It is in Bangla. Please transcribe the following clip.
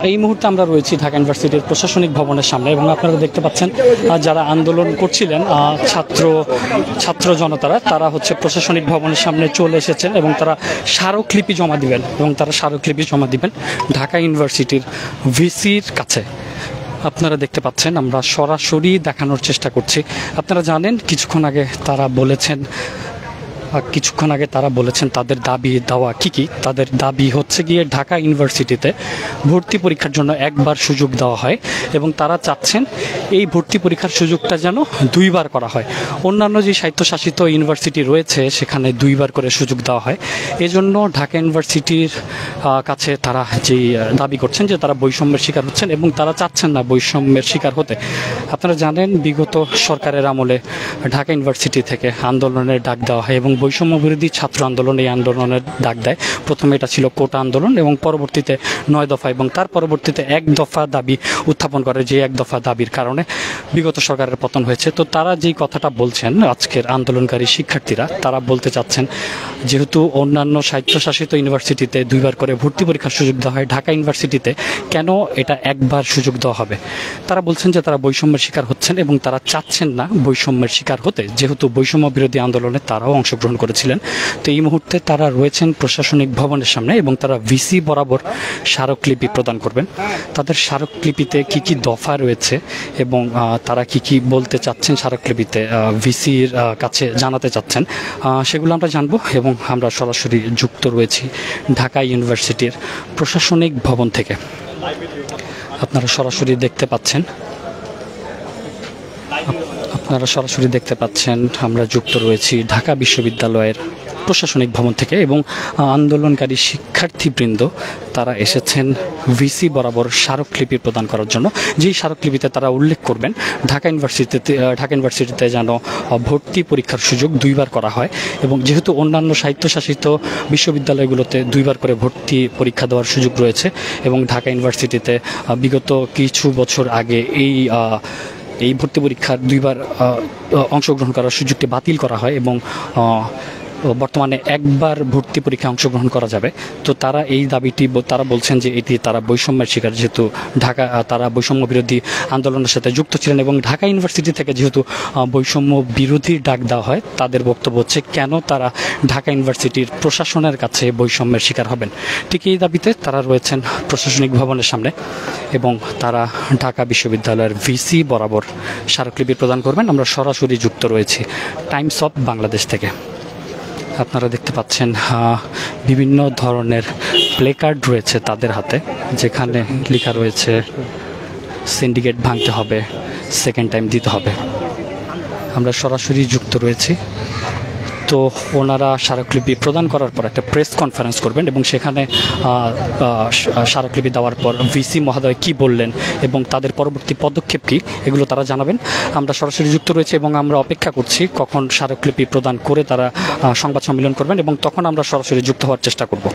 এই মুহূর্তে আমরা রয়েছি ঢাকা ইউনিভার্সিটির প্রশাসনিক ভবনের সামনে এবং আপনারা দেখতে পাচ্ছেন যারা আন্দোলন করছিলেন ছাত্র জনতারা তারা হচ্ছে প্রশাসনিক ভবনের সামনে চলে এসেছেন এবং তারা স্মারকলিপি জমা দিবেন ঢাকা ইউনিভার্সিটির ভিসির কাছে। আপনারা দেখতে পাচ্ছেন আমরা সরাসরি দেখানোর চেষ্টা করছি। আপনারা জানেন কিছুক্ষণ আগে তারা বলেছেন তাদের দাবি দেওয়া কি। তাদের দাবি হচ্ছে গিয়ে ঢাকা ইউনিভার্সিটিতে ভর্তি পরীক্ষার জন্য একবার সুযোগ দেওয়া হয় এবং তারা চাচ্ছেন এই ভর্তি পরীক্ষার সুযোগটা যেন দুইবার করা হয়। অন্যান্য যে স্বায়ত্তশাসিত ইউনিভার্সিটি রয়েছে সেখানে দুইবার করে সুযোগ দেওয়া হয়। এজন্য ঢাকা ইউনিভার্সিটির কাছে তারা যেই দাবি করছেন যে তারা বৈষম্যের শিকার হচ্ছেন এবং তারা চাচ্ছেন না বৈষম্যের শিকার হতে। আপনারা জানেন বিগত সরকারের আমলে ঢাকা ইউনিভার্সিটি থেকে আন্দোলনের ডাক দেওয়া হয় এবং বৈষম্য বিরোধী ছাত্র আন্দোলন এই আন্দোলনের ডাক দেয়। প্রথমে এটা ছিল কোটা আন্দোলন এবং পরবর্তীতে 9 দফা এবং তার পরবর্তীতে 1 দফা দাবি উত্থাপন করে, যে 1 দফা দাবির কারণে বিগত সরকারের পতন হয়েছে। তো তারা যেই কথাটা বলছেন আজকের আন্দোলনকারী শিক্ষার্থীরা, তারা বলতে চাচ্ছেন যেহেতু অন্যান্য স্বায়ত্তশাসিত ইউনিভার্সিটিতে দুইবার করে ভর্তি পরীক্ষার সুযোগ দেওয়া হয়, ঢাকা ইউনিভার্সিটিতে কেন এটা একবার সুযোগ দেওয়া হবে। তারা বলছেন যে তারা বৈষম্যের শিকার হচ্ছেন এবং তারা চাচ্ছেন না বৈষম্যের শিকার হতে, যেহেতু বৈষম্য বিরোধী আন্দোলনে তারাও অংশগ্রহণ করেছিলেন। তো এই মুহূর্তে তারা রয়েছেন প্রশাসনিক ভবনের সামনে এবং তারা ভিসি বরাবর স্মারকলিপি প্রদান করবেন। তাদের স্মারকলিপিতে কি দফা রয়েছে এবং তারা কি বলতে চাচ্ছেন স্মারকলিপিতে ভিসির কাছে জানাতে চাচ্ছেন সেগুলো আমরা জানবো এবং আমরা সরাসরি যুক্ত রয়েছি ঢাকা ইউনিভার্সিটির প্রশাসনিক ভবন থেকে। আপনারা সরাসরি দেখতে পাচ্ছেন আমরা যুক্ত রয়েছি ঢাকা বিশ্ববিদ্যালয়ের প্রশাসনিক ভবন থেকে এবং আন্দোলনকারী শিক্ষার্থীবৃন্দ তারা এসেছেন ভিসি বরাবর স্মারকলিপি প্রদান করার জন্য। যেই স্মারকলিপিতে তারা উল্লেখ করবেন ঢাকা ইউনিভার্সিটিতে যেন ভর্তি পরীক্ষার সুযোগ দুইবার করা হয় এবং যেহেতু অন্যান্য স্বায়ত্তশাসিত বিশ্ববিদ্যালয়গুলোতে দুইবার করে ভর্তি পরীক্ষা দেওয়ার সুযোগ রয়েছে এবং ঢাকা ইউনিভার্সিটিতে বিগত কিছু বছর আগে এই ভর্তি পরীক্ষার দুইবার অংশগ্রহণ করার সুযোগটি বাতিল করা হয় এবং বর্তমানে একবার ভর্তি পরীক্ষায় অংশগ্রহণ করা যাবে। তো তারা এই দাবিটি তারা বলছেন যে এটি তারা বৈষম্যের শিকার, যেহেতু তারা বৈষম্য বিরোধী আন্দোলনের সাথে যুক্ত ছিলেন এবং ঢাকা ইউনিভার্সিটি থেকে যেহেতু বৈষম্য বিরোধী ডাক দেওয়া হয়, তাদের বক্তব্য হচ্ছে কেন তারা ঢাকা ইউনিভার্সিটির প্রশাসনের কাছে বৈষম্যের শিকার হবেন। ঠিক এই দাবিতে তারা রয়েছেন প্রশাসনিক ভবনের সামনে এবং তারা ঢাকা বিশ্ববিদ্যালয়ের ভিসি বরাবর স্মারকলিপি প্রদান করবেন। আমরা সরাসরি যুক্ত রয়েছি টাইমস অফ বাংলাদেশ থেকে। আপনারা দেখতে পাচ্ছেন বিভিন্ন ধরনের প্লেকার্ড রয়েছে তাদের হাতে, যেখানে লেখা রয়েছে সিন্ডিকেট ভাঙতে হবে, সেকেন্ড টাইম দিতে হবে। আমরা সরাসরি যুক্ত রয়েছি। তো ওনারা স্মারকলিপি প্রদান করার পর একটা প্রেস কনফারেন্স করবেন এবং সেখানে স্মারকলিপি দেওয়ার পর ভিসি মহোদয় কি বললেন এবং তাদের পরবর্তী পদক্ষেপ কি এগুলো তারা জানাবেন। আমরা সরাসরি যুক্ত রয়েছি এবং আমরা অপেক্ষা করছি কখন স্মারকলিপি প্রদান করে তারা সংবাদ সম্মেলন করবেন এবং তখন আমরা সরাসরি যুক্ত হওয়ার চেষ্টা করব।